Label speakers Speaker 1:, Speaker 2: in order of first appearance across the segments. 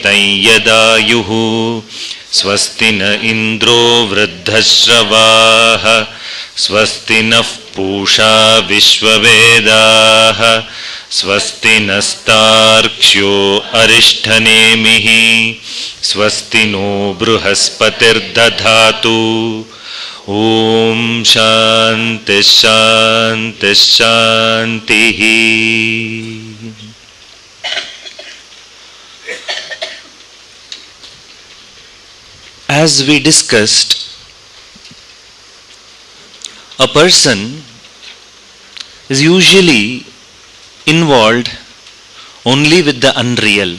Speaker 1: यदायुः स्वस्ति न इन्द्रो वृद्धश्रवाः स्वस्ति नः पूषा विश्ववेदाः स्वस्ति नस्तार्क्ष्यो अरिष्ठनेमिः स्वस्ति नो बृहस्पतिर्दधातु। ओम शांति शांति शांति। As we discussed, a person is usually involved only with the unreal,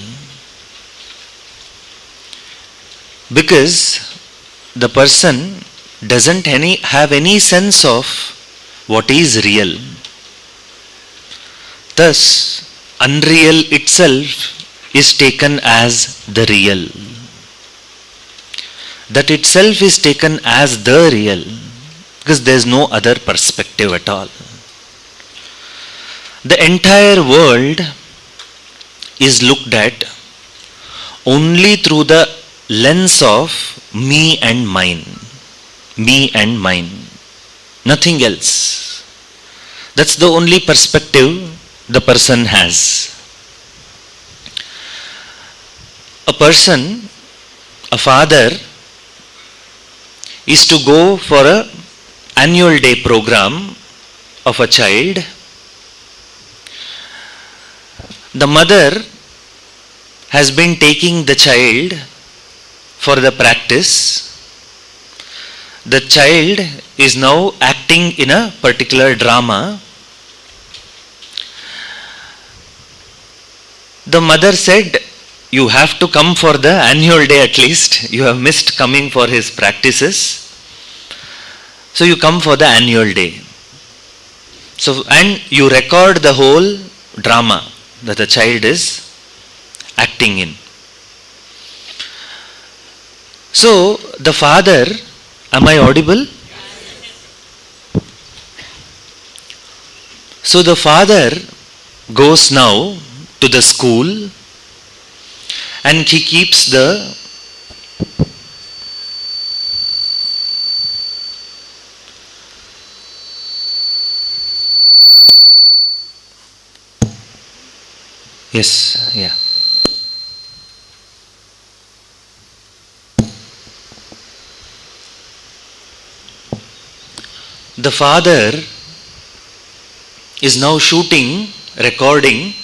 Speaker 1: because the person doesn't have any sense of what is real. Thus, unreal itself is taken as the real. That itself is taken as the real, because there is no other perspective at all. The entire world is looked at only through the lens of me and mine. Me and mine. Nothing else. That's the only perspective the person has. A person, a father, is to go for an annual day program of a child. The mother has been taking the child for the practice. The child is now acting in a particular drama. The mother said, you have to come for the annual day at least. You have missed coming for his practices. So you come for the annual day. So, and you record the whole drama that the child is acting in. So the father, am I audible? So the father goes now to the school and he keeps the yeah. The father is now shooting, recording,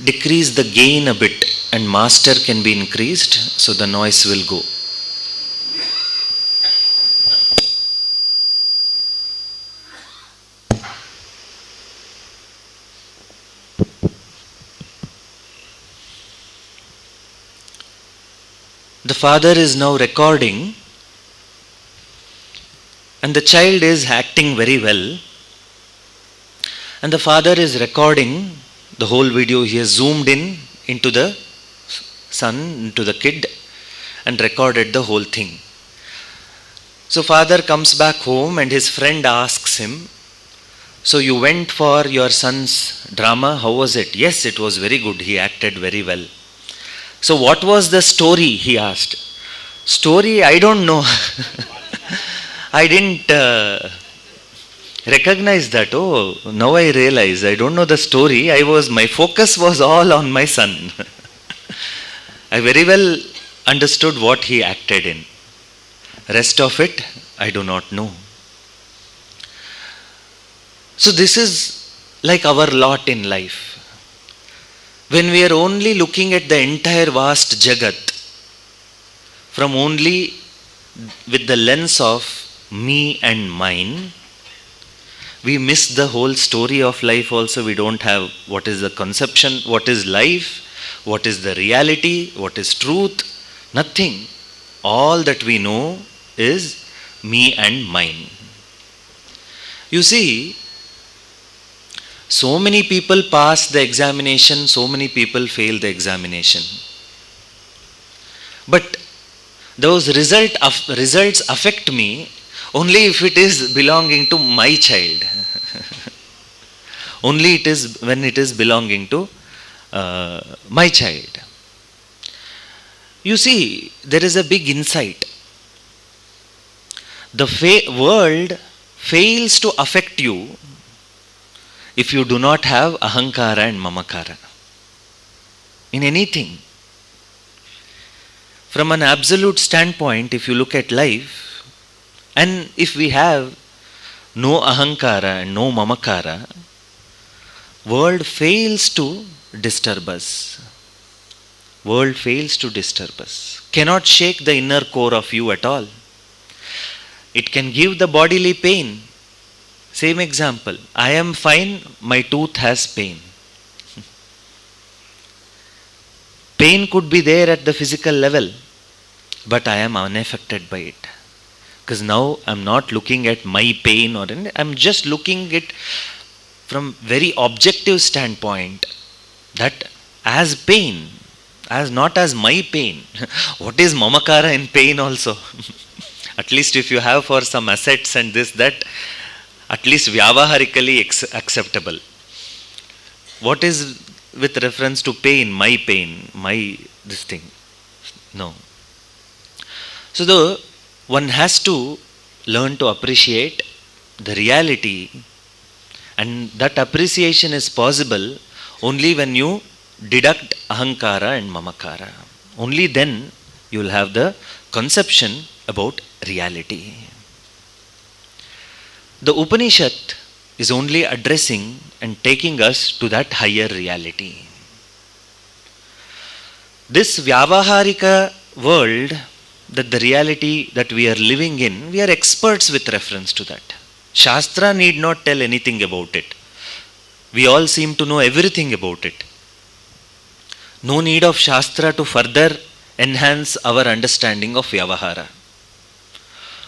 Speaker 1: decrease the gain a bit and master can be increased, so the noise will go. The father is now recording and the child is acting very well, and the father is recording the whole video. He has zoomed in into the son, into the kid, and recorded the whole thing. So father comes back home and his friend asks him, so you went for your son's drama, how was it? Yes, it was very good, he acted very well. So what was the story, he asked. Story, I don't know. I didn't recognize that. Oh, now I realize I don't know the story. My focus was all on my son. I very well understood what he acted in. Rest of it, I do not know. So this is like our lot in life. When we are only looking at the entire vast Jagat from only with the lens of me and mine, we miss the whole story of life also. We don't have what is the conception, what is life, what is the reality, what is truth, nothing. All that we know is me and mine. You see, so many people pass the examination, so many people fail the examination. But those results affect me only if it is belonging to my child. Only it is when it is belonging to my child. You see, there is a big insight. The world fails to affect you if you do not have ahankara and mamakara in anything. From an absolute standpoint, if you look at life, and if we have no ahankara and no mamakara, world fails to disturb us. World fails to disturb us. Cannot shake the inner core of you at all. It can give the bodily pain. Same example. I am fine, my tooth has pain. Pain could be there at the physical level, but I am unaffected by it. Because now I am not looking at my pain or anything. I am just looking at from very objective standpoint, that as pain, as not as my pain. What is mamakara in pain also? At least if you have for some assets and this, that, at least vyavaharically acceptable. What is with reference to pain, my this thing? No. So though one has to learn to appreciate the reality, and that appreciation is possible only when you deduct ahankara and mamakara. Only then you will have the conception about reality. The Upanishad is only addressing and taking us to that higher reality. This vyavaharika world, that the reality that we are living in, we are experts with reference to that. Shastra need not tell anything about it. We all seem to know everything about it. No need of Shastra to further enhance our understanding of Vyavahara.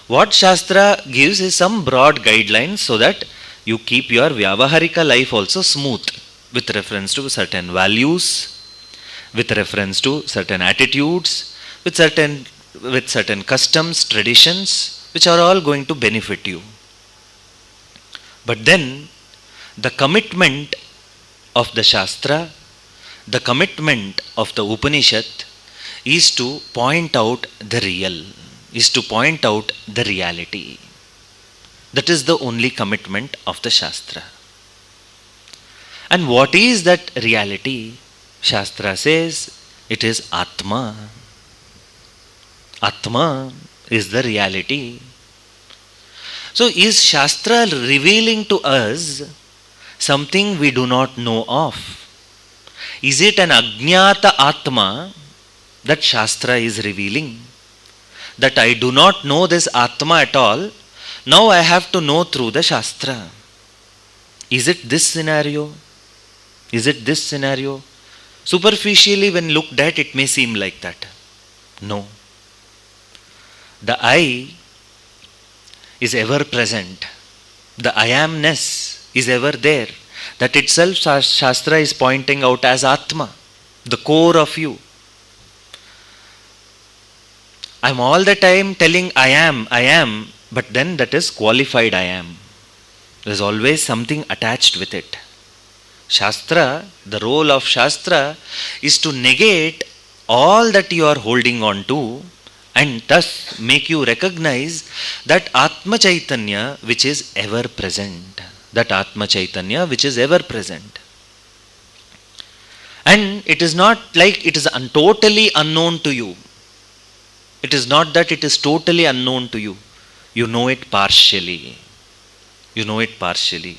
Speaker 1: What Shastra gives is some broad guidelines so that you keep your Vyavaharika life also smooth with reference to certain values, with reference to certain attitudes, with certain customs, traditions, which are all going to benefit you. But then the commitment of the Shastra, the commitment of the Upanishad is to point out the real, is to point out the reality. That is the only commitment of the Shastra. And what is that reality? Shastra says it is Atma. Atma is the reality. So is Shastra revealing to us something we do not know of? Is it an Ajnata Atma that Shastra is revealing? That I do not know this Atma at all, now I have to know through the Shastra. Is it this scenario? Is it this scenario? Superficially when looked at, it may seem like that. No. The I is ever present. The I amness is ever there. That itself Shastra is pointing out as Atma, the core of you. I am all the time telling I am, but then that is qualified I am. There is always something attached with it. Shastra, the role of Shastra is to negate all that you are holding on to and thus make you recognize that Atma Chaitanya which is ever present. That Atma Chaitanya which is ever present. And it is not like it is totally unknown to you. It is not that it is totally unknown to you. You know it partially. You know it partially.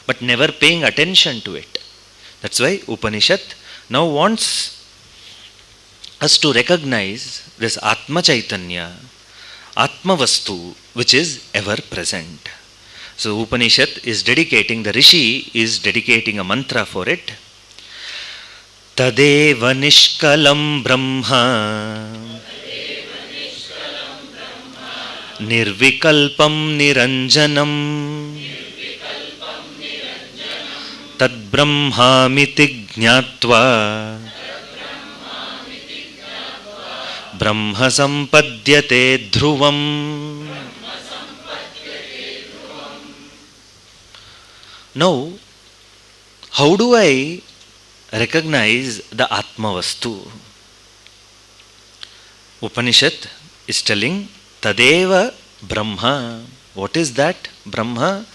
Speaker 1: But never paying attention to it. That's why Upanishad now wants us to recognize this Atma Chaitanya, Atma Vastu, which is ever present. So Upanishad is dedicating, the Rishi is dedicating a mantra for it. Tadeva Nishkalam Brahma Nirvikalpam Niranjanam Tad Brahmamiti Jnatva Brahma Sampadhyate Dhruvam. Now, how do I recognize the Atma Vastu? Upanishad is telling Tadeva Brahma. What is that? Brahma.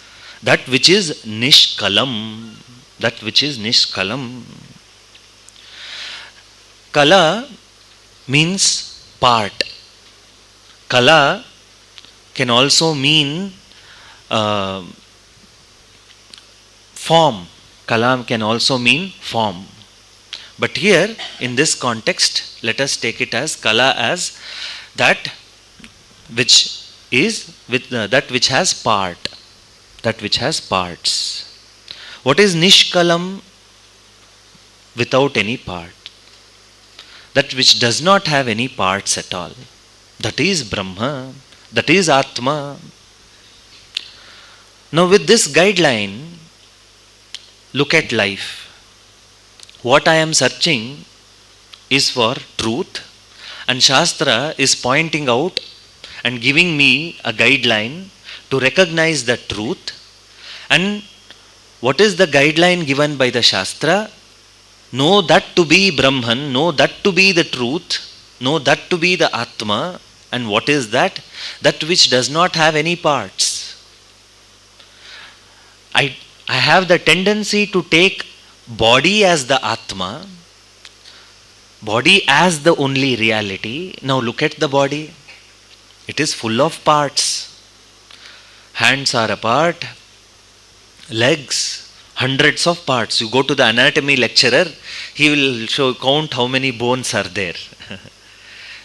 Speaker 1: That which is Nishkalam. That which is Nishkalam. Kala means part. Kala can also mean form. Kala can also mean form. But here, in this context, let us take it as Kala as that which is with that which has part, that which has parts. What is Nishkalam? Without any part. That which does not have any parts at all. That is Brahma. That is Atma. Now with this guideline, look at life. What I am searching is for truth, and Shastra is pointing out and giving me a guideline to recognize the truth. And what is the guideline given by the Shastra? Know that to be Brahman, know that to be the truth, know that to be the Atma. And what is that? That which does not have any parts. I have the tendency to take body as the Atma, body as the only reality. Now look at the body. It is full of parts. Hands are a part, legs, hundreds of parts. You go to the anatomy lecturer, he will count how many bones are there.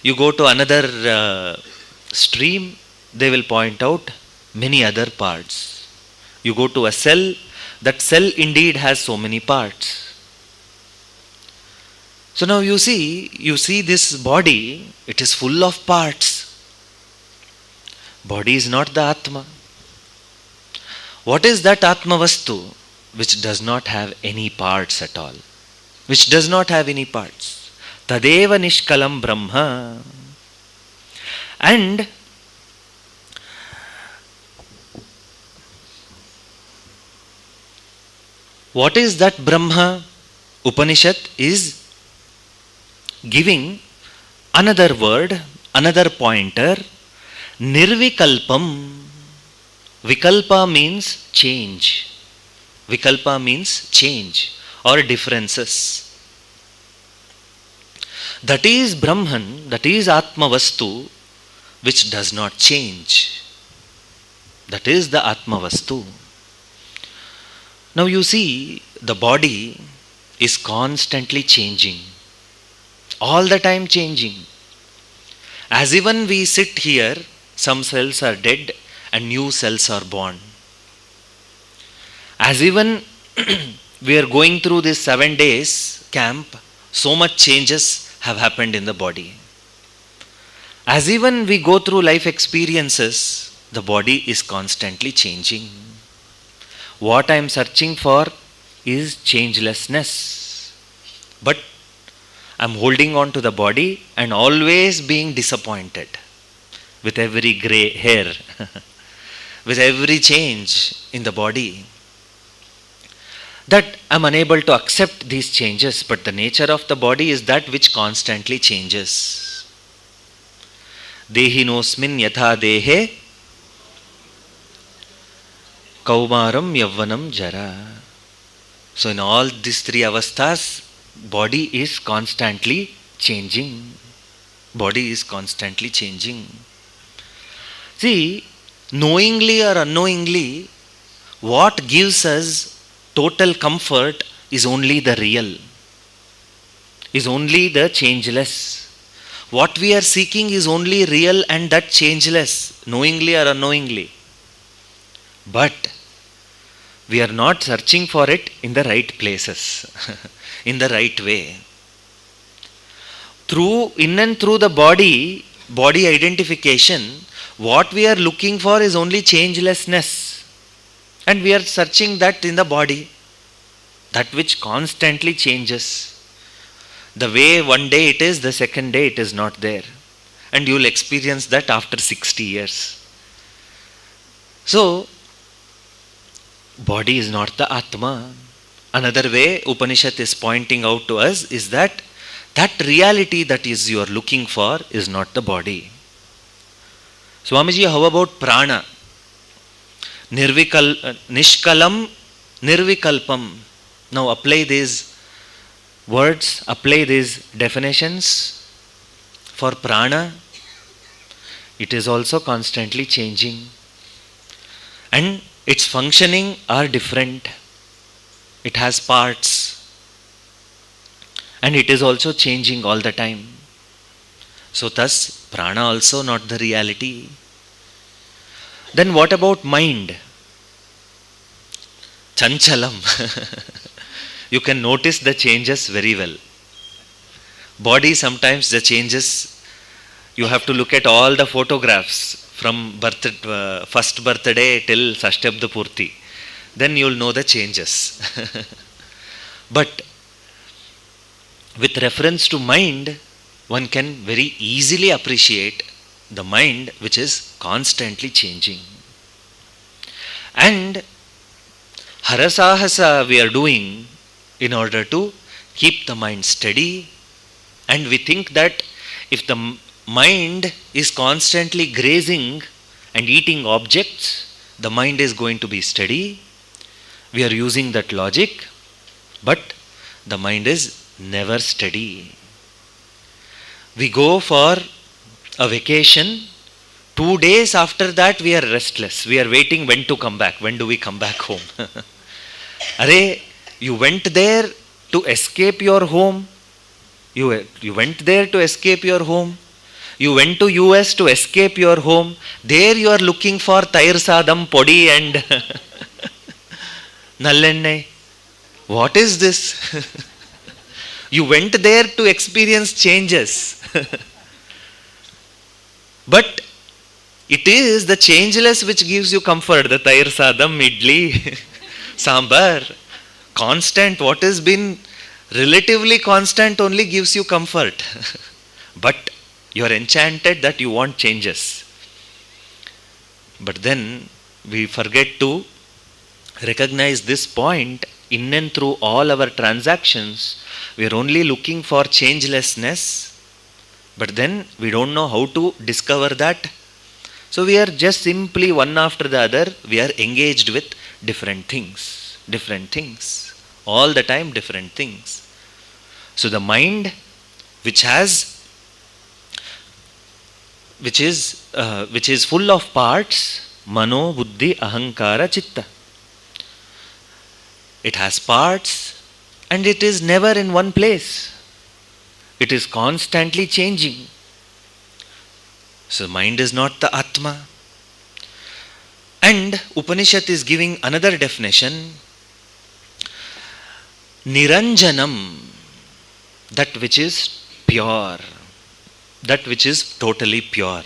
Speaker 1: You go to another stream, they will point out many other parts. You go to a cell, that cell indeed has so many parts. So now you see this body, it is full of parts. Body is not the Atma. What is that Atma Vastu? Which does not have any parts at all. Which does not have any parts. Tadeva Nishkalam Brahma. And what is that Brahma? Upanishad is giving another word, another pointer. Nirvikalpam. Vikalpa means change. Vikalpa means change or differences. That is Brahman, that is Atma Vastu, which does not change. That is the Atma Vastu. Now you see, the body is constantly changing. All the time changing. As even we sit here, some cells are dead and new cells are born. As even we are going through this 7 days camp, so much changes have happened in the body. As even we go through life experiences, the body is constantly changing. What I am searching for is changelessness. But I am holding on to the body and always being disappointed with every grey hair, with every change in the body. That I am unable to accept these changes, but the nature of the body is that which constantly changes. Dehinosmin yatha dehe kaumaram yavvanam jara. So in all these three avasthas, body is constantly changing. Body is constantly changing. See, knowingly or unknowingly, what gives us total comfort is only the real, is only the changeless. What we are seeking is only real and that changeless, knowingly or unknowingly. But we are not searching for it in the right places, in the right way. Through, in and through the body identification, what we are looking for is only changelessness. And we are searching that in the body, that which constantly changes. The way one day it is, the second day it is not there. And you will experience that after 60 years. So, body is not the Atma. Another way Upanishad is pointing out to us is that That reality that is you are looking for is not the body. Swamiji, how about prana? Nishkalam, nirvikalpam. Now apply these words, apply these definitions for prana. It is also constantly changing. And its functioning are different. It has parts. And it is also changing all the time. So thus, prana also not the reality. Then what about mind? Chanchalam. You can notice the changes very well. Body, sometimes the changes, you have to look at all the photographs from first birthday till Sashtabda Purti. Then you will know the changes. But with reference to mind, one can very easily appreciate the mind which is constantly changing. And harasahasa we are doing in order to keep the mind steady. And we think that if the mind is constantly grazing and eating objects, the mind is going to be steady. We are using that logic, but the mind is never steady. We go for a vacation, 2 days after that we are restless. We are waiting when to come back. When do we come back home? Arey, you went there to escape your home. You went there to escape your home. You went to US to escape your home. There you are looking for Tair Sadam, Podi and Nallennai. What is this? You went there to experience changes. But it is the changeless which gives you comfort. The Tair Sadam, Idli, Sambar. Constant, what has been relatively constant only gives you comfort. But you are enchanted that you want changes. But then we forget to recognize this point. In and through all our transactions, we are only looking for changelessness, but then we don't know how to discover that. So we are just simply one after the other, we are engaged with different things, all the time different things. So the mind which is full of parts, mano, buddhi, ahankara, chitta. It has parts and it is never in one place. It is constantly changing. So mind is not the Atma. And Upanishad is giving another definition. Niranjanam, that which is pure, that which is totally pure.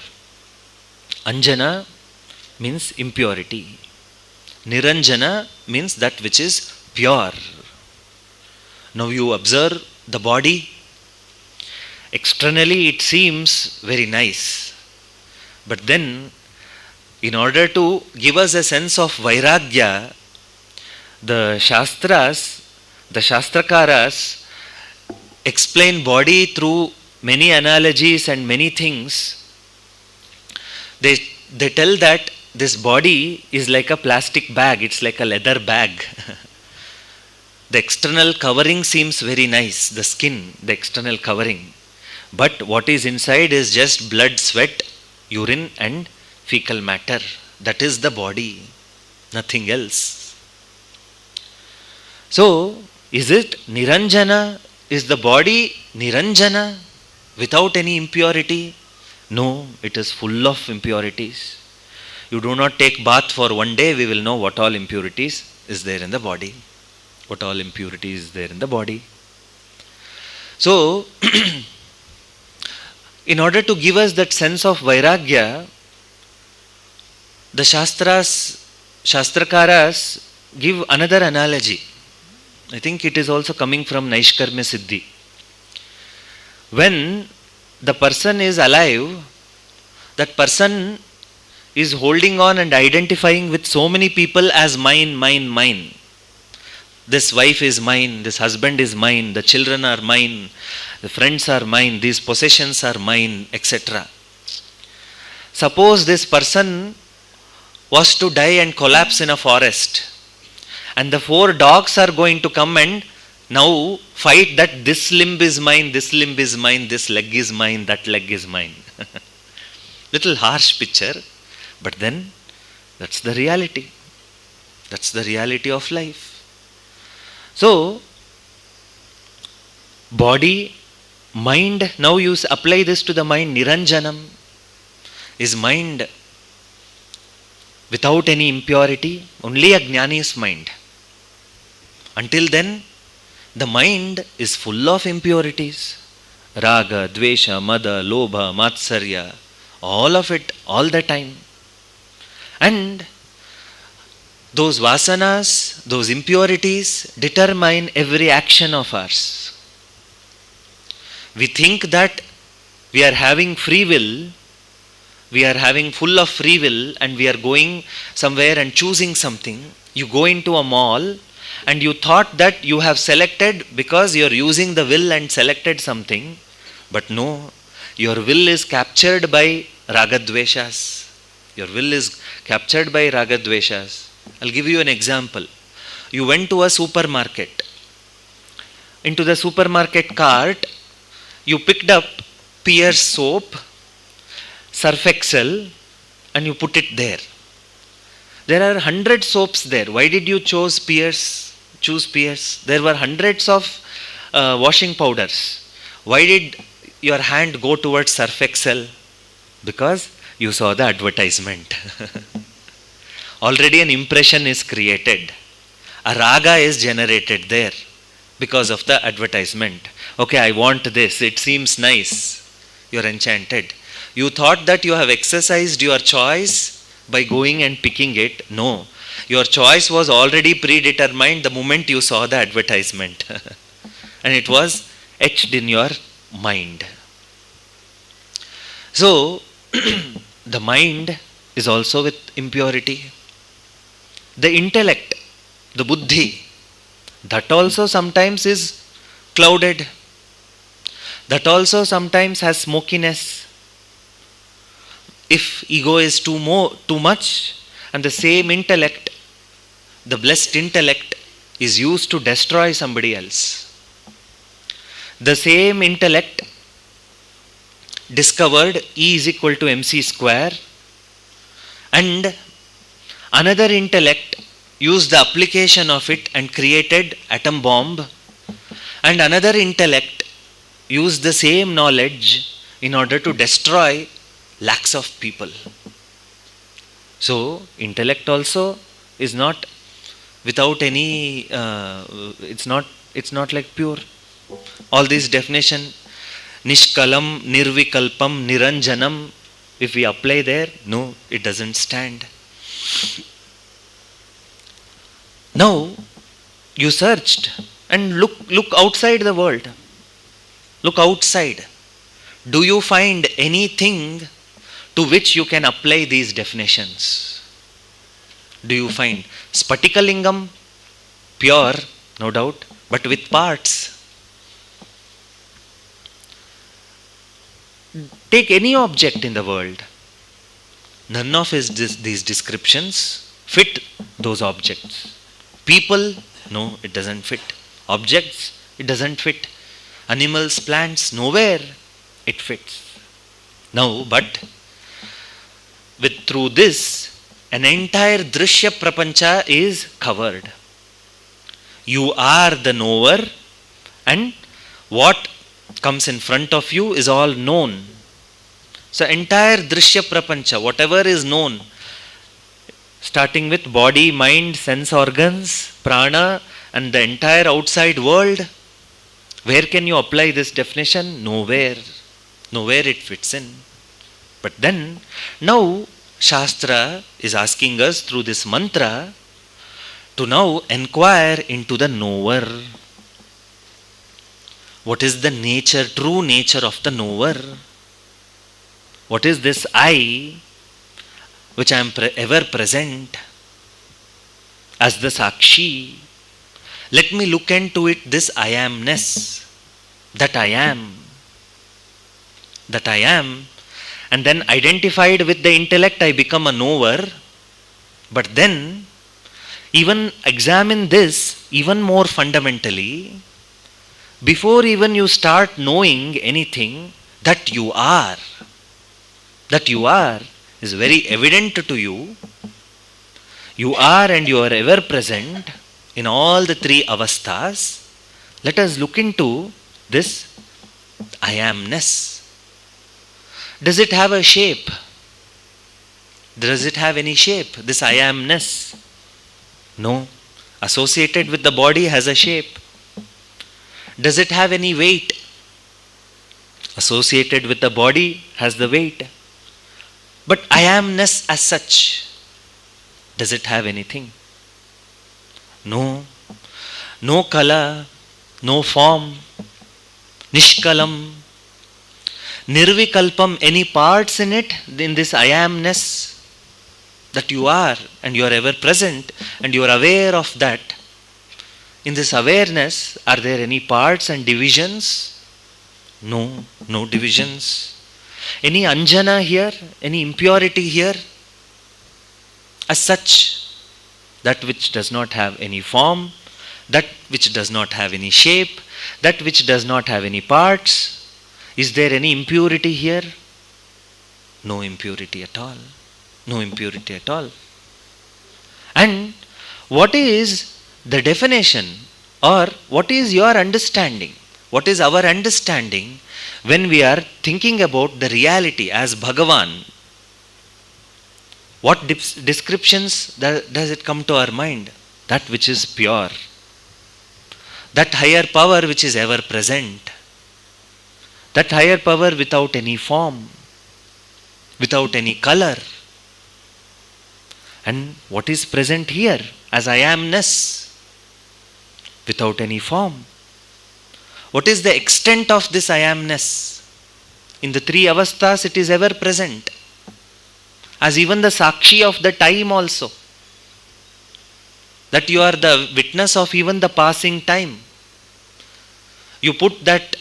Speaker 1: Anjana means impurity. Niranjana means that which is pure. Now you observe the body. Externally it seems very nice. But then, in order to give us a sense of vairagya, the Shastrakaras explain body through many analogies and many things. They tell that this body is like a plastic bag, it's like a leather bag. The external covering seems very nice, the skin, the external covering. But what is inside is just blood, sweat, urine and fecal matter. That is the body, nothing else. So, is it Niranjana? Is the body Niranjana without any impurity? No, it is full of impurities. You do not take bath for one day, we will know what all impurities is there in the body. What all impurities is there in the body. So, in order to give us that sense of vairagya, the Shastrakaras give another analogy. I think it is also coming from Naishkarmya Siddhi. When the person is alive, that person is holding on and identifying with so many people as mine, mine, mine. This wife is mine, this husband is mine, the children are mine, the friends are mine, these possessions are mine, etc. Suppose this person was to die and collapse in a forest, and the 4 dogs are going to come and now fight that this limb is mine, this limb is mine, this leg is mine, that leg is mine. Little harsh picture, but then that's the reality. That's the reality of life. So, body, mind, now you apply this to the mind, Niranjanam. Is mind without any impurity? Only a Jnani's mind. Until then, the mind is full of impurities. Raga, Dvesha, Mada, Lobha, Matsarya, all of it, all the time. And those vasanas, those impurities determine every action of ours. We think that we are having free will, we are having full of free will, and we are going somewhere and choosing something. You go into a mall and you thought that you have selected because you are using the will and selected something, but no, your will is captured by ragadveshas. Your will is captured by ragadveshas. I'll give you an example. You went to a supermarket. Into the supermarket cart, you picked up Pierce soap, Surf Excel, and you put it there. There are 100 soaps there. Why did you choose Pierce? There were hundreds of washing powders. Why did your hand go towards Surf Excel? Because you saw the advertisement. Already an impression is created. A raga is generated there because of the advertisement. Okay, I want this. It seems nice. You're enchanted. You thought that you have exercised your choice by going and picking it. No. Your choice was already predetermined the moment you saw the advertisement. And it was etched in your mind. So, the mind is also with impurity. The intellect, the buddhi, that also sometimes is clouded. That also sometimes has smokiness. If ego is too much, and the same intellect, the blessed intellect, is used to destroy somebody else. The same intellect discovered E is equal to mc square, and another intellect used the application of it and created atom bomb, and another intellect used the same knowledge in order to destroy lakhs of people. So, intellect also is not without any, it's not like pure. All these definition, Nishkalam, Nirvikalpam, Niranjanam, if we apply there, no, it doesn't stand. Now, you searched and look outside the world. Look outside. Do you find anything to which you can apply these definitions? Do you find Spatikalingam, pure, no doubt, but with parts? Take any object in the world. None of these descriptions fit those objects. People, no, it doesn't fit. Objects, it doesn't fit. Animals, plants, nowhere it fits. Now, but through this, an entire drishya prapancha is covered. You are the knower, and what comes in front of you is all known. So entire drishya prapancha, whatever is known, starting with body, mind, sense organs, prana, and the entire outside world, where can you apply this definition? Nowhere. Nowhere it fits in. But then, now Shastra is asking us through this mantra to now inquire into the knower. What is the nature, true nature of the knower? What is this I, which I am ever present as the Sakshi? Let me look into it, this I amness, that I am, that I am, and then identified with the intellect, I become a knower. But then, even examine this even more fundamentally. Before even you start knowing anything, that you are is very evident to you. You are, and you are ever present in all the three avasthas. Let us look into this I amness. Does it have a shape? Does it have any shape, this I amness? No. Associated with the body has a shape. Does it have any weight? Associated with the body has the weight. But I amness as such, does it have anything? No. No color, no form, nishkalam, nirvikalpam, any parts in it, in this I amness, that you are, and you are ever present, and you are aware of that. In this awareness, are there any parts and divisions? No, no divisions. Any anjana here? Any impurity here? As such, that which does not have any form, that which does not have any shape, that which does not have any parts. Is there any impurity here? No impurity at all. No impurity at all. And what is the definition, or what is your understanding? What is our understanding when we are thinking about the reality as Bhagavan? What descriptions does it come to our mind? That which is pure, that higher power which is ever present, that higher power without any form, without any color. And what is present here as I amness, without any form? What is the extent of this I amness? In the three avasthas it is ever present, as even the sakshi of the time also. That you are the witness of even the passing time. You put that,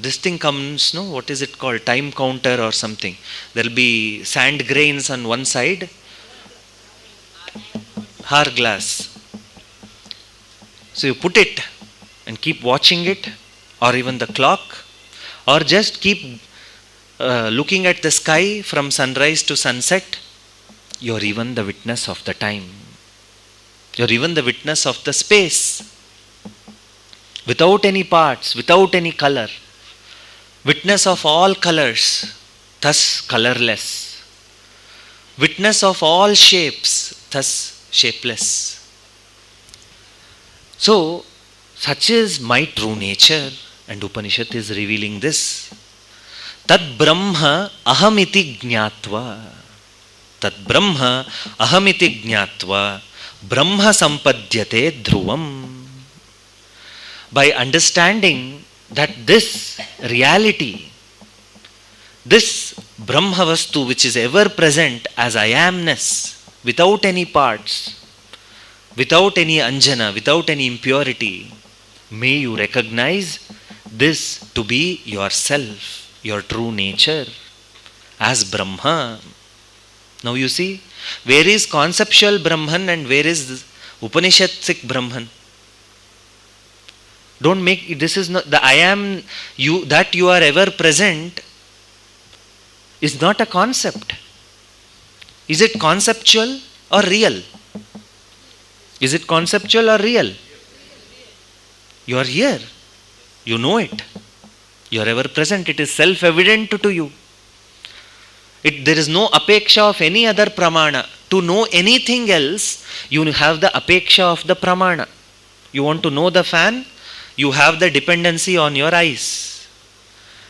Speaker 1: this thing comes, no, what is it called, time counter or something. There will be sand grains on one side, hourglass. So you put it and keep watching it, or even the clock, or just keep looking at the sky from sunrise to sunset. You are even the witness of the time. You are even the witness of the space. Without any parts, without any color. Witness of all colors, thus colorless. Witness of all shapes, thus shapeless. So, such is my true nature, and Upanishad is revealing this. Tad Brahma ahamiti jnatva. Tad Brahma ahamiti jnatva. Brahma sampadyate dhruvam. By understanding that this reality, this Brahma Vastu which is ever present as I amness, without any parts, without any anjana, without any impurity, may you recognize this to be yourself, your true nature, as Brahma. Now you see, where is conceptual Brahman and where is Upanishadic Brahman? Don't make, this is not, the I am you, that you are ever present is not a concept. Is it conceptual or real? Is it conceptual or real? You are here. You know it. You are ever present. It is self-evident to you. There is no apeksha of any other pramana. To know anything else, you have the apeksha of the pramana. You want to know the fan, you have the dependency on your eyes.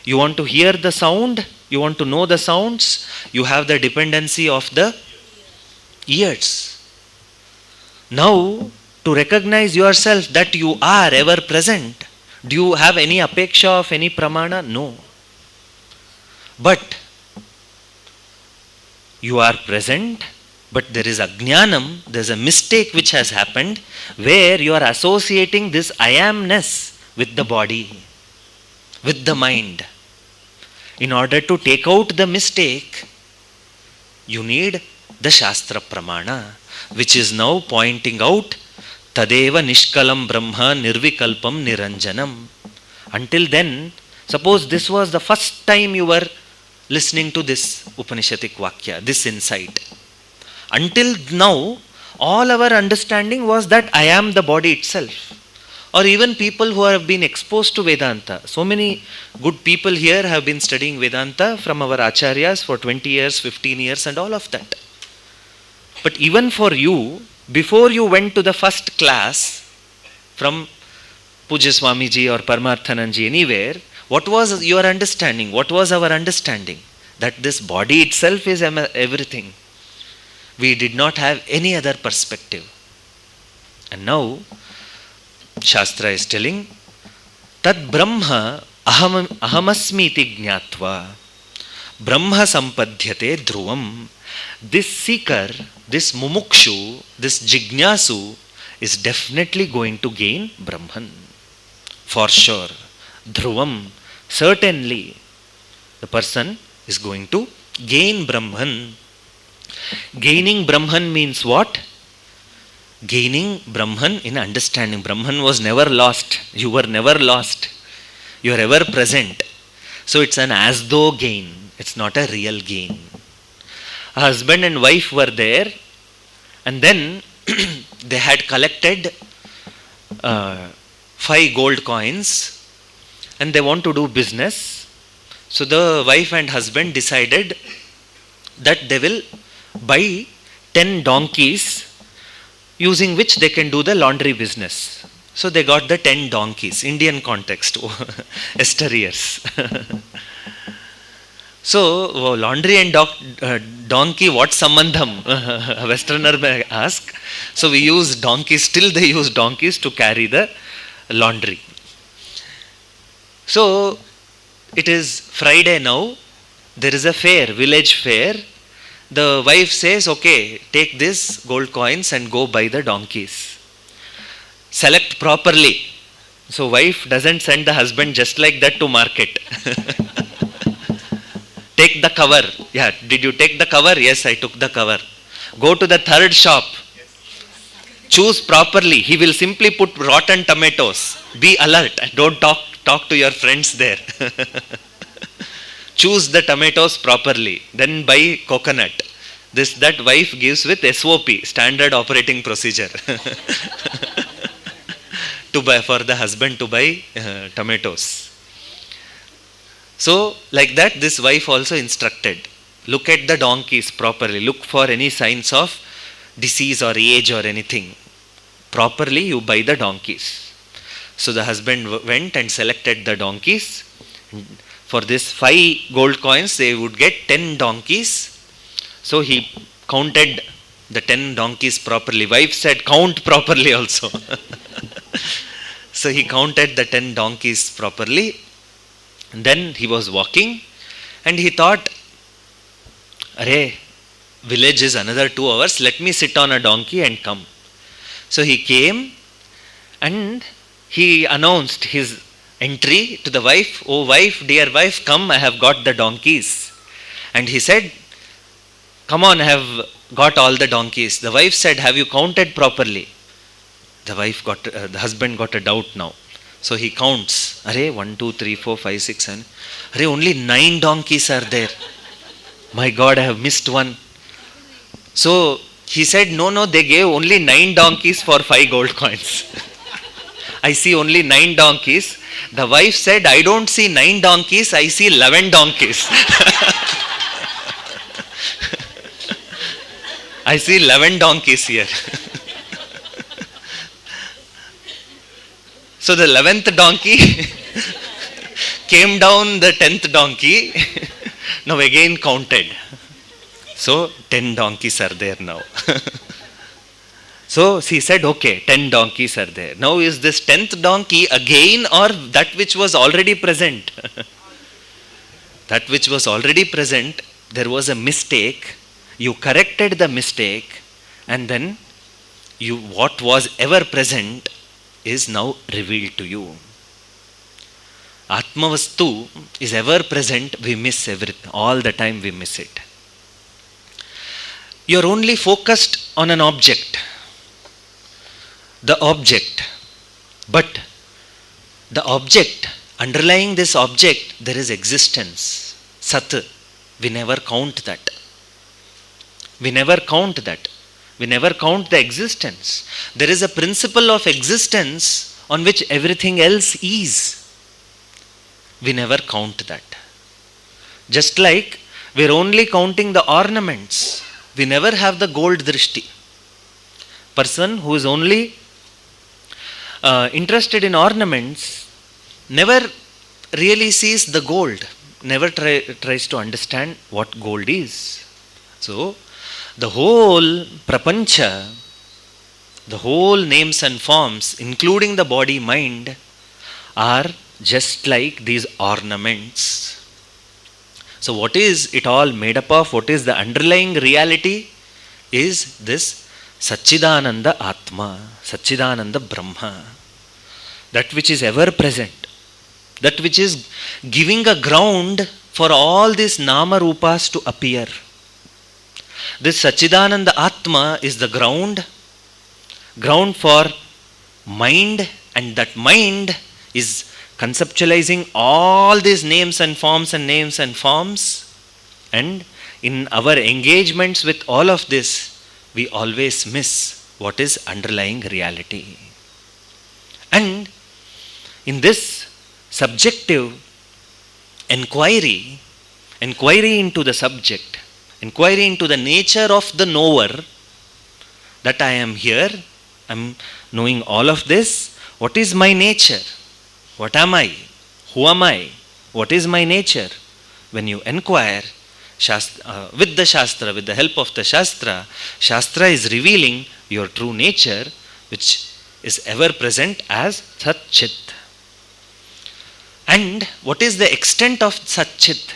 Speaker 1: You want to hear the sound, you want to know the sounds, you have the dependency of the ears. Now, to recognize yourself that you are ever present, do you have any apeksha of any pramana? No. But you are present But there is ajnanam, there's a mistake which has happened where you are associating this I amness with the body, with the mind. In order to take out the mistake, you need the Shastra Pramana, which is now pointing out Tadeva Nishkalam Brahma Nirvikalpam Niranjanam. Until then, suppose this was the first time you were listening to this Upanishadic Vakya, this insight. Until now, all our understanding was that I am the body itself. Or even people who have been exposed to Vedanta. So many good people here have been studying Vedanta from our acharyas for 20 years, 15 years and all of that. But even for you, before you went to the first class from Pujya Swamiji or Paramarthananji, anywhere, what was your understanding? What was our understanding? That this body itself is everything. We did not have any other perspective. And now, Shastra is telling, Tad Brahma ahamasmiti jnatva Brahma sampadhyate dhruvam. This seeker, this mumukshu, this jignasu is definitely going to gain Brahman. For sure. Dhruvam. Certainly, the person is going to gain Brahman. Gaining Brahman means what? Gaining Brahman in understanding. Brahman was never lost. You were never lost. You are ever present. So it's an as though gain. It's not a real gain. A husband and wife were there, and then they had collected 5 gold coins and they want to do business. So the wife and husband decided that they will buy 10 donkeys using which they can do the laundry business. So they got the 10 donkeys, Indian context, Esteriers. So laundry and donkey, what sambandham? A Westerner may ask. So we use donkeys, still they use donkeys to carry the laundry. So it is Friday now, there is a fair, village fair. The wife says, okay, take this gold coins and go buy the donkeys. Select properly. So wife doesn't send the husband just like that to market. Take the cover. Yeah, did you take the cover? Yes, I took the cover. Go to the third shop. Choose properly. He will simply put rotten tomatoes. Be alert. Don't talk to your friends there. Choose the tomatoes properly. Then buy coconut. That wife gives with SOP, standard operating procedure. To buy, for the husband to buy tomatoes. So like that, this wife also instructed. Look at the donkeys properly. Look for any signs of disease or age or anything. Properly you buy the donkeys. So the husband went and selected the donkeys. For this 5 gold coins, they would get 10 donkeys. So he counted the 10 donkeys properly. Wife said, count properly also. So he counted the 10 donkeys properly. And then he was walking and he thought, Arey, village is another 2 hours. Let me sit on a donkey and come. So he came and he announced his entry to the wife. Oh wife, dear wife, come, I have got the donkeys. And he said, come on, I have got all the donkeys. The wife said, have you counted properly? The husband got a doubt now. So he counts. Arey, 1, 2, 3, 4, 5, 6, 7. Arey, only 9 donkeys are there. My God, I have missed one. So he said, no, they gave only 9 donkeys for 5 gold coins. I see only 9 donkeys. The wife said, I don't see 9 donkeys, I see 11 donkeys. I see 11 donkeys here. So the 11th donkey came down the 10th donkey. Now again counted. So 10 donkeys are there now. So he said, okay, 10 donkeys are there. Now is this 10th donkey again or that which was already present? That which was already present, there was a mistake. You corrected the mistake, and then what was ever present is now revealed to you. Atmavastu is ever present, we miss everything. All the time we miss it. You are only focused on an object. The object. But the object, underlying this object, there is existence. Sat. We never count that. We never count that. We never count the existence. There is a principle of existence on which everything else is. We never count that. Just like we are only counting the ornaments. We never have the gold drishti. Person who is only interested in ornaments never really sees the gold, never tries to understand what gold is. So, the whole prapancha, the whole names and forms, including the body, mind, are just like these ornaments. So, what is it all made up of? What is the underlying reality? Is this Sachidananda Atma, Sachidananda Brahma, that which is ever present, that which is giving a ground for all these Nama Rupas to appear. This Sachidananda Atma is the ground for mind, and that mind is conceptualizing all these names and forms and names and forms. And in our engagements with all of this, we always miss what is underlying reality. And in this subjective inquiry into the subject, inquiry into the nature of the knower, that I am here, I am knowing all of this. What is my nature? What am I? Who am I? What is my nature? When you inquire with the Shastra, with the help of the Shastra, Shastra is revealing your true nature, which is ever present as Sat Chit. And what is the extent of Sat Chit?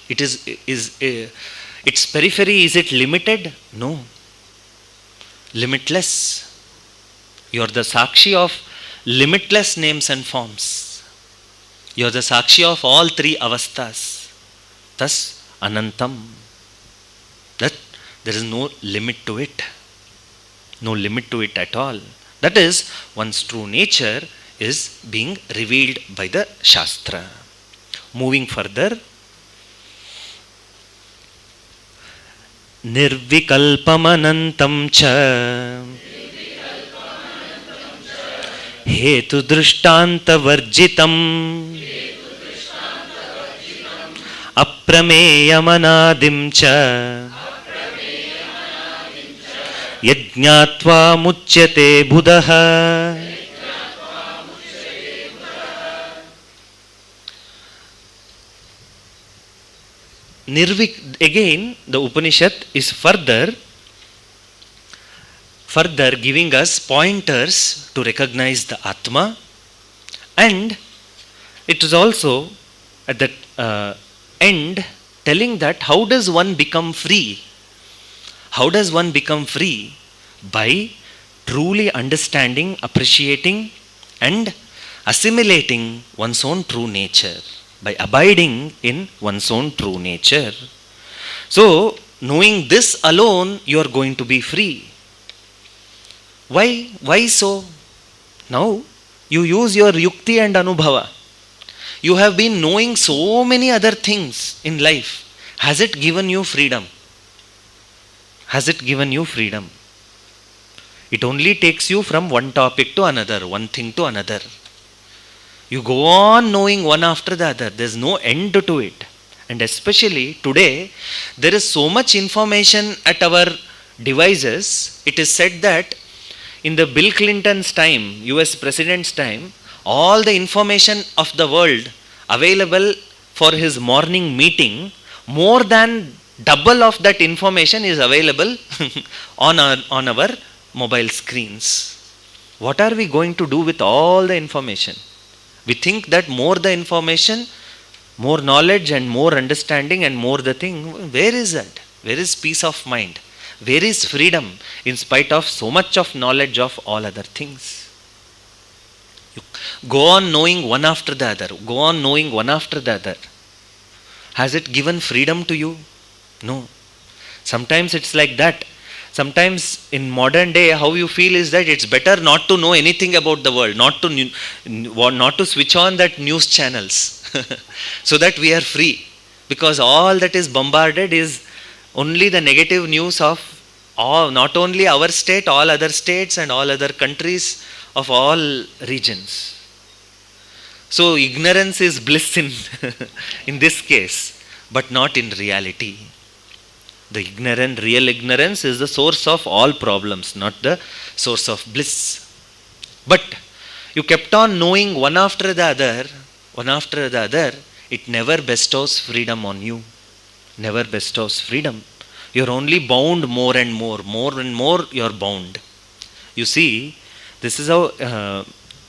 Speaker 1: Its periphery, is it limited? No. Limitless. You are the Sakshi of limitless names and forms. You are the Sakshi of all three avasthas. Thus, Anantam. That there is no limit to it. No limit to it at all. That is, one's true nature is being revealed by the Shastra. Moving further, Nirvikalpamanantam cha Hetu Drishtanta Varjitam Aprameyamanadim cha Yajñātvā muchyate buddhaha. Again, the Upanishad is further giving us pointers to recognize the Atma, and it is also at the end telling that how does one become free? How does one become free? By truly understanding, appreciating and assimilating one's own true nature. By abiding in one's own true nature. So, knowing this alone, you are going to be free. Why? Why so? Now, you use your yukti and anubhava. You have been knowing so many other things in life. Has it given you freedom? Has it given you freedom? It only takes you from one topic to another, one thing to another. You go on knowing one after the other. There is no end to it. And especially today, there is so much information at our devices. It is said that in the Bill Clinton's time, US President's time, all the information of the world available for his morning meeting, more than double of that information is available on our mobile screens. What are we going to do with all the information? We think that more the information, more knowledge and more understanding and more the thing. Where is that? Where is peace of mind? Where is freedom in spite of so much of knowledge of all other things? You go on knowing one after the other. Go on knowing one after the other. Has it given freedom to you? No. Sometimes it's like that. Sometimes in modern day, how you feel is that it's better not to know anything about the world, not to switch on that news channels, so that we are free. Because all that is bombarded is only the negative news of not only our state, all other states and all other countries of all regions. So ignorance is bliss in this case, but not in reality. The real ignorance is the source of all problems, not the source of bliss. But you kept on knowing one after the other, it never bestows freedom on you. Never bestows freedom. You're only bound more and more you're bound. You see, this is how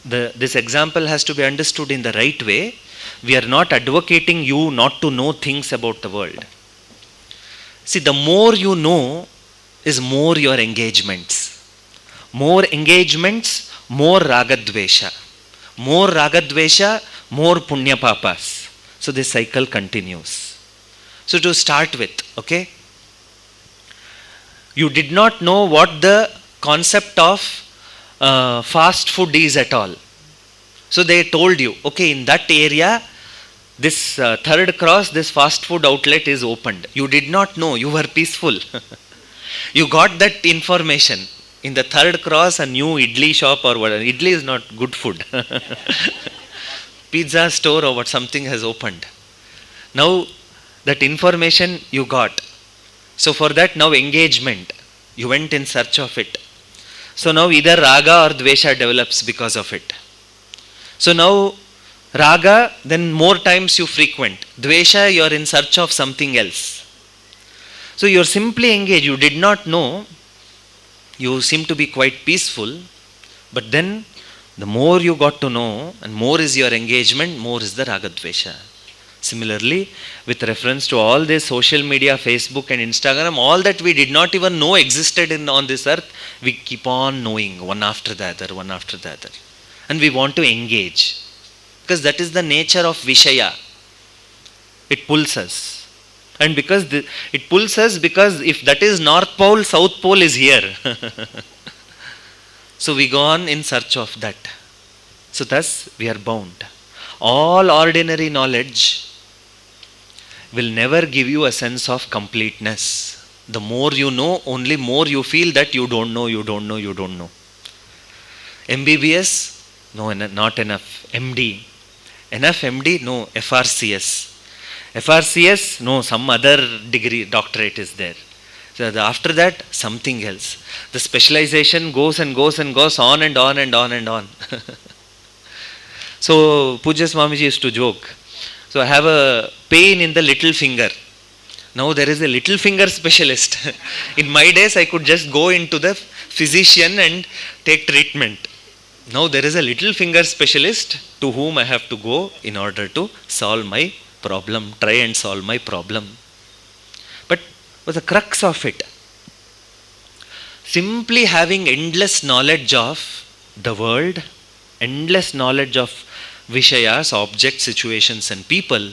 Speaker 1: this example has to be understood in the right way. We are not advocating you not to know things about the world. See, the more you know is more your engagements. More engagements, more ragadvesha. More ragadvesha, more punya papas. So this cycle continues. So to start with, okay? You did not know what the concept of fast food is at all. So they told you, okay, in that area, this third cross, this fast food outlet is opened. You did not know, you were peaceful. You got that information. In the third cross, a new idli shop or whatever. Idli is not good food. Pizza store or what something has opened. Now, that information you got. So for that now engagement. You went in search of it. So now either raga or dvesha develops because of it. So now raga, then more times you frequent. Dvesha, you are in search of something else. So you are simply engaged. You did not know. You seem to be quite peaceful. But then the more you got to know and more is your engagement, more is the raga dvesha. Similarly, with reference to all this social media, Facebook and Instagram, all that we did not even know existed on this earth, we keep on knowing one after the other. And we want to engage. Because that is the nature of Vishaya. It pulls us. And because it pulls us because if that is North Pole, South Pole is here. So we go on in search of that. So thus we are bound. All ordinary knowledge will never give you a sense of completeness. The more you know, only more you feel that you don't know. MBBS? No, not enough. MD? Enough MD? No, FRCS. FRCS? No, some other degree, doctorate is there. So after that, something else. The specialization goes and goes on and on. So Pujya Swamiji used to joke. So I have a pain in the little finger. Now there is a little finger specialist. In my days, I could just go into the physician and take treatment. Now there is a little finger specialist to whom I have to go in order to solve my problem, try and solve my problem. But what's the crux of it? Simply having endless knowledge of the world, endless knowledge of Vishayas, objects, situations and people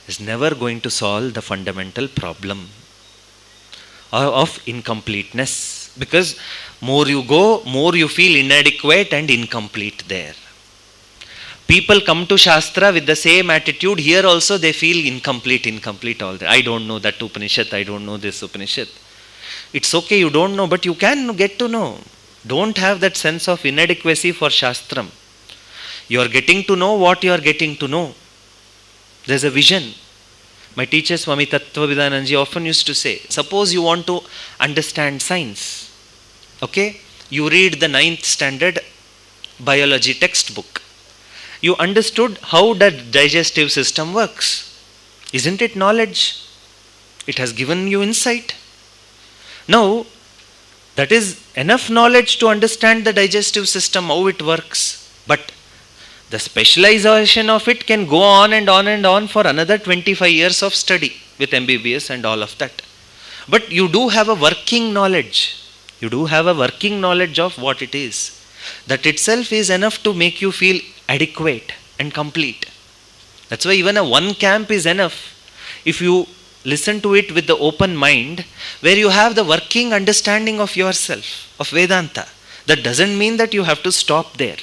Speaker 1: is never going to solve the fundamental problem of incompleteness. Because more you go, more you feel inadequate and incomplete there. People come to Shastra with the same attitude. Here also they feel incomplete all the. I don't know that Upanishad, I don't know this Upanishad. It's okay, you don't know, but you can get to know. Don't have that sense of inadequacy for Shastram. You are getting to know what you are getting to know. There's a vision. My teacher Swami Tattvavidananji often used to say, suppose you want to understand science. Okay? You read the 9th standard biology textbook. You understood how the digestive system works. Isn't it knowledge? It has given you insight. Now, that is enough knowledge to understand the digestive system, how it works. But the specialization of it can go on and on for another 25 years of study with MBBS and all of that. But you do have a working knowledge. You do have a working knowledge of what it is. That itself is enough to make you feel adequate and complete. That's why even a one camp is enough. If you listen to it with the open mind, where you have the working understanding of yourself, of Vedanta. That doesn't mean that you have to stop there.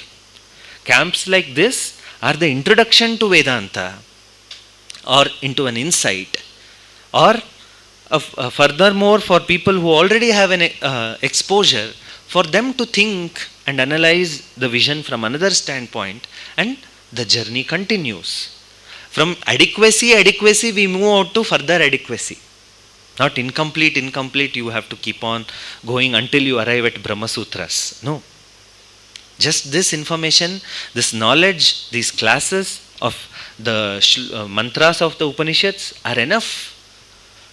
Speaker 1: Camps like this are the introduction to Vedanta, or into an insight, or furthermore for people who already have an exposure, for them to think and analyze the vision from another standpoint, and the journey continues. From adequacy we move out to further adequacy. Not incomplete, you have to keep on going until you arrive at Brahma Sutras. No. Just this information, this knowledge, these classes of the mantras of the Upanishads are enough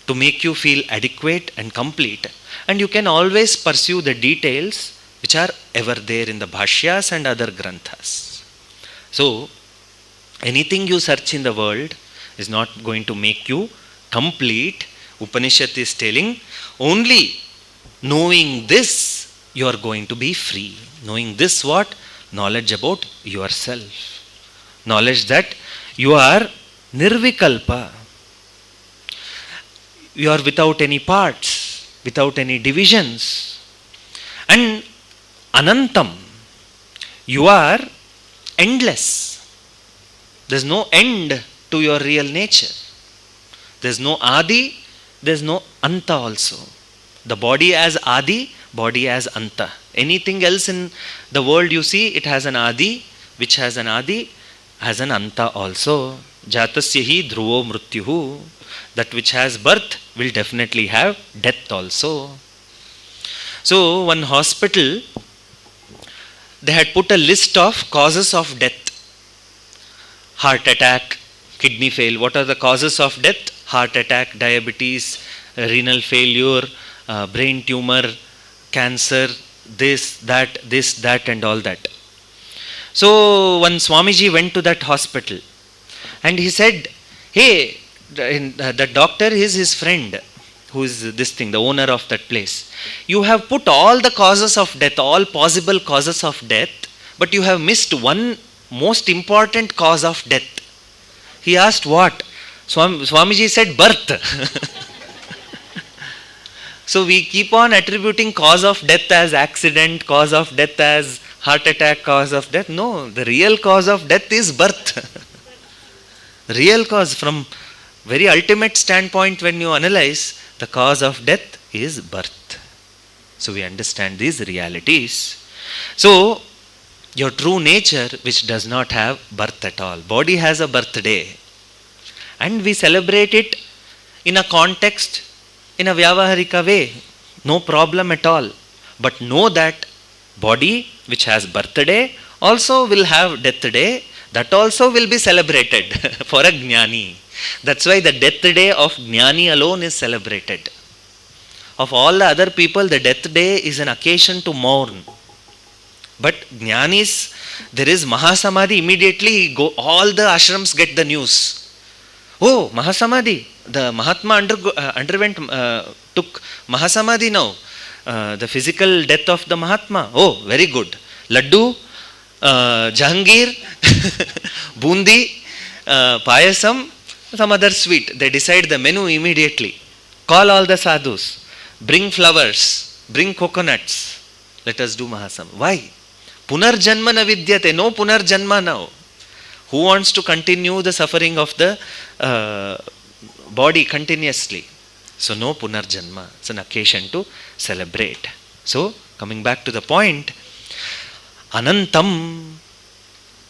Speaker 1: to make you feel adequate and complete. And you can always pursue the details which are ever there in the Bhashyas and other Granthas. So, anything you search in the world is not going to make you complete. Upanishad is telling, only knowing this, you are going to be free. Knowing this what? Knowledge about yourself. Knowledge that you are nirvikalpa. You are without any parts, without any divisions. And anantam, you are endless. There's no end to your real nature. There's no adi, there's no anta also. The body as adi, body as anta. Anything else in the world you see, it has an adi, which has an adi, has an anta also. Jatasya hi dhruvo mrityuhu. That which has birth will definitely have death also. So, one hospital, they had put a list of causes of death. Heart attack, kidney fail. What are the causes of death? Heart attack, diabetes, renal failure, brain tumor, cancer, this, that and all that. So one Swamiji went to that hospital and he said, hey, the doctor is his friend, who is this thing, the owner of that place. You have put all the causes of death, all possible causes of death, but you have missed one most important cause of death. He asked, what? Swamiji said, birth. So we keep on attributing cause of death as accident, cause of death as heart attack, cause of death. No, the real cause of death is birth. Real cause, from very ultimate standpoint, when you analyze, the cause of death is birth. So we understand these realities. So your true nature, which does not have birth at all. Body has a birthday. And we celebrate it in a context, in a vyavaharika way. No problem at all. But know that body, which has birthday, also will have death day. That also will be celebrated for a jnani. That's why the death day of jnani alone is celebrated. Of all the other people, the death day is an occasion to mourn. But jnanis, there is Mahasamadhi, immediately all the ashrams get the news. Oh, Mahasamadhi, the Mahatma took Mahasamadhi now. The physical death of the Mahatma. Oh, very good. Laddu, Jahangir, Bundi, Payasam, some other sweet. They decide the menu immediately. Call all the sadhus. Bring flowers. Bring coconuts. Let us do Mahasam. Why? Punarjanma na vidyate. No punarjanma now. Who wants to continue the suffering of the body continuously? So no punarjanma. It's an occasion to celebrate. So coming back to the point, Anantam,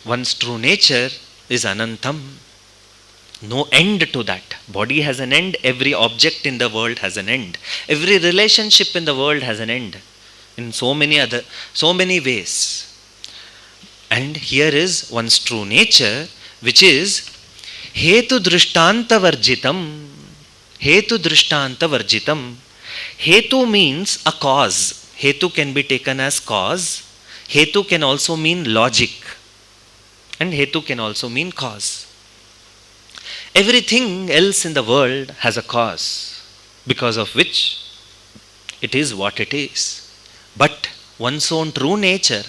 Speaker 1: one's true nature is Anantam. No end to that. Body has an end. Every object in the world has an end. Every relationship in the world has an end. In so many ways. And here is one's true nature, which is Hetu Drishtanta Varjitam. Hetu Drishtanta Varjitam. Hetu means a cause. Hetu can be taken as cause. Hetu can also mean logic. And Hetu can also mean cause. Everything else in the world has a cause. because of which it is what it is. But one's own true nature,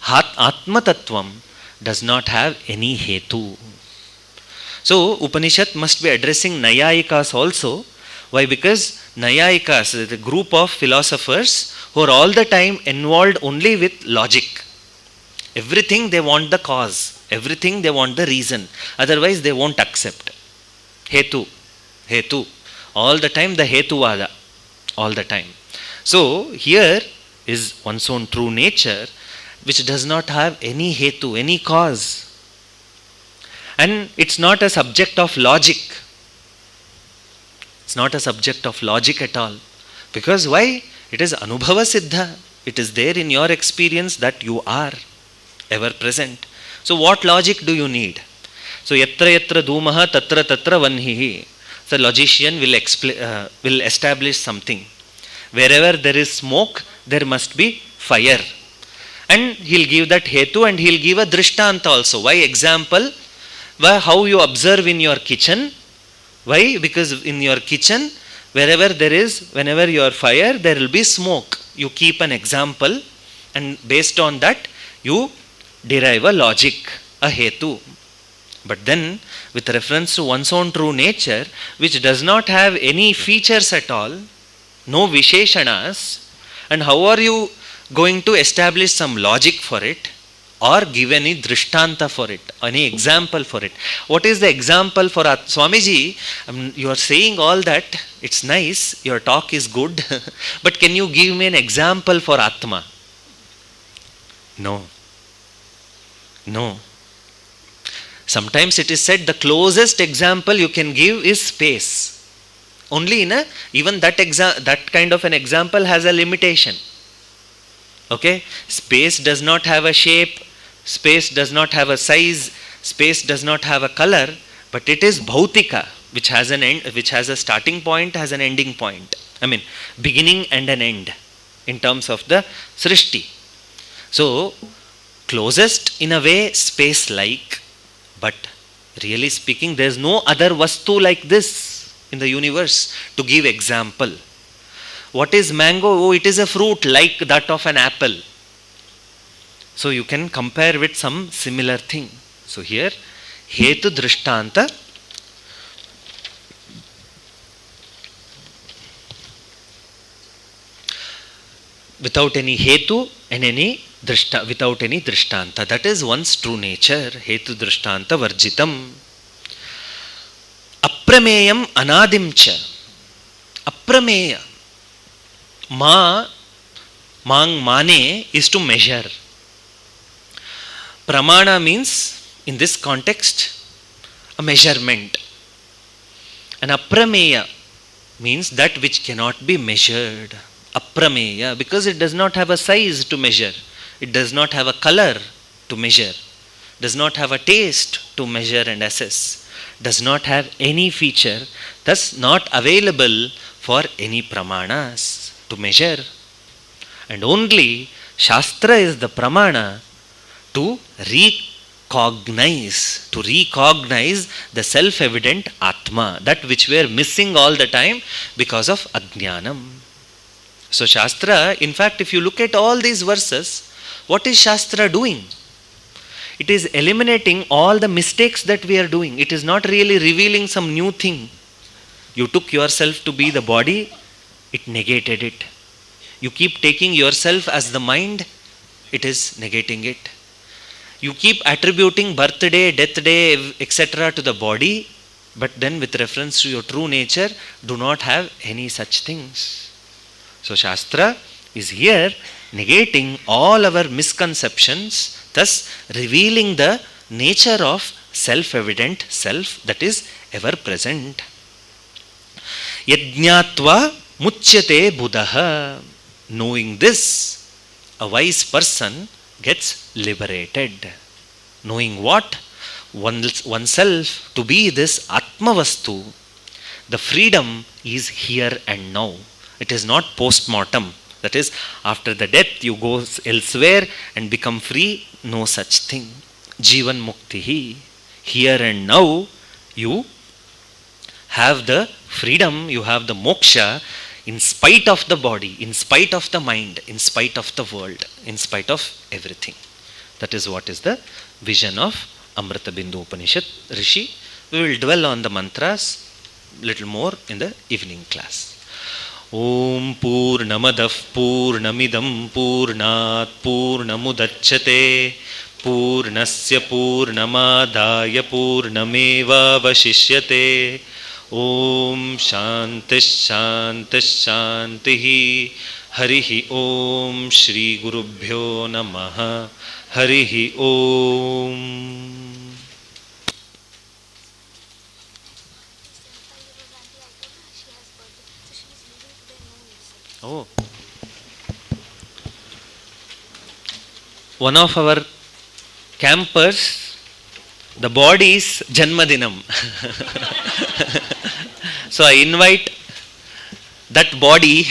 Speaker 1: Atma Tattvam, does not have any hetu. So Upanishad must be addressing Nayayikas also. Why? Because Nayayikas is a group of philosophers who are all the time involved only with logic. Everything they want the cause, everything they want the reason, otherwise they won't accept. Hetu. All the time the Hetuvada. All the time. So here is one's own true nature, which does not have any hetu, any cause. And it's not a subject of logic. It's not a subject of logic at all. Because why? It is Anubhava Siddha. It is there in your experience that you are ever present. So what logic do you need? So yatra yatra dhumaha tatra tatra vanhihi. The logician will establish something. Wherever there is smoke, there must be fire. And he'll give that hetu and he'll give a drishtanta also. Why? Example, how you observe in your kitchen. Why? Because in your kitchen, whenever you are fire, there will be smoke. You keep an example and based on that, you derive a logic, a hetu. But then, with reference to one's own true nature, which does not have any features at all, no visheshanas, and how are you going to establish some logic for it or give any drishtanta for it, any example for it? What is the example for Swamiji? You are saying all that, it's nice, your talk is good, but can you give me an example for Atma? No. Sometimes it is said the closest example you can give is space. Only even that kind of an example has a limitation. Okay? Space does not have a shape, space does not have a size, space does not have a color, but it is bhautika, which has an end, which has a starting point, has an ending point. Beginning and an end in terms of the srishti. So, closest in a way space-like, but really speaking, there is no other vastu like this in the universe to give example. What is mango? Oh, it is a fruit like that of an apple. So you can compare with some similar thing. So here, hetu drishtanta. Without any hetu and without any drishtanta. That is one's true nature. Hetu drishtanta varjitam. Aprameyam anadimcha. Aprameya. Mane is to measure. Pramana means, in this context, a measurement. And aprameya means that which cannot be measured. Aprameya, because it does not have a size to measure. It does not have a color to measure. Does not have a taste to measure and assess. Does not have any feature, thus not available for any pramanas to measure. And only Shastra is the pramana to recognize the self-evident Atma, that which we are missing all the time because of Ajnanam. So Shastra, in fact, if you look at all these verses, what is Shastra doing? It is eliminating all the mistakes that we are doing. It is not really revealing some new thing. You took yourself to be the body, it negated it. You keep taking yourself as the mind, it is negating it. You keep attributing birthday, death day, etc. to the body, but then with reference to your true nature, do not have any such things. So Shastra is here negating all our misconceptions, thus revealing the nature of self-evident self that is ever present. Yajñātva muchyate buddhaha. Knowing this, a wise person gets liberated. Knowing what? Oneself to be this Atmavastu. The freedom is here and now. It is not post-mortem. That is, after the death you go elsewhere and become free. No such thing. Jivan muktihi. Here and now you have the freedom, you have the moksha in spite of the body, in spite of the mind, in spite of the world, in spite of everything. That is what is the vision of AMRITABINDHU Upanishad Rishi. We will dwell on the mantras little more in the evening class. Om Purnamadav Purnamidam Purnat Purnamudachyate Purnasya Purnamadaya Purnameva Vashishyate. Om Shanti Shanti Shanti. Harihi Om Shri Gurubhyo Namaha. Harihi Om. Oh. One of our campers, the body's Janmadinam. So I invite that body